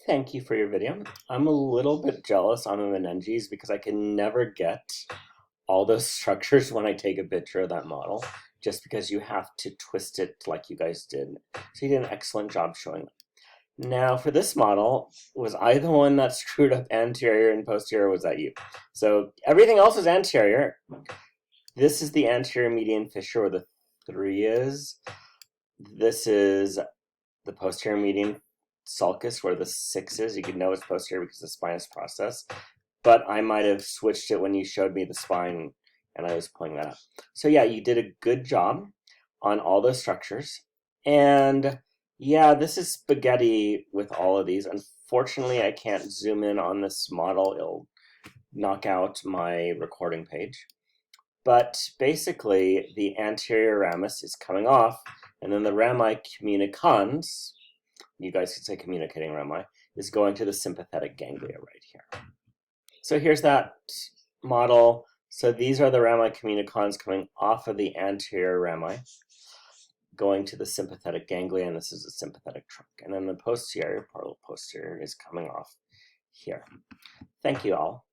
Thank you for your video. I'm a little bit jealous on the meninges because I can never get all those structures when I take a picture of that model, just because you have to twist it like you guys did. So you did an excellent job showing them. Now for this model, was I the one that screwed up anterior and posterior, or was that you? So everything else is anterior. This is the anterior median fissure where the 3 is. This is the posterior median sulcus where the 6 is. You can know it's posterior because the spinous process, but I might have switched it when you showed me the spine and I was pulling that up. So yeah, you did a good job on all those structures. And yeah, this is spaghetti with all of these. Unfortunately, I can't zoom in on this model. It'll knock out my recording page. But basically, the anterior ramus is coming off, and then the rami communicans, you guys could say communicating rami, is going to the sympathetic ganglia right here. So here's that model. So these are the rami communicans coming off of the anterior rami, going to the sympathetic ganglia, and this is the sympathetic trunk. And then the posterior, parallel posterior, is coming off here. Thank you all.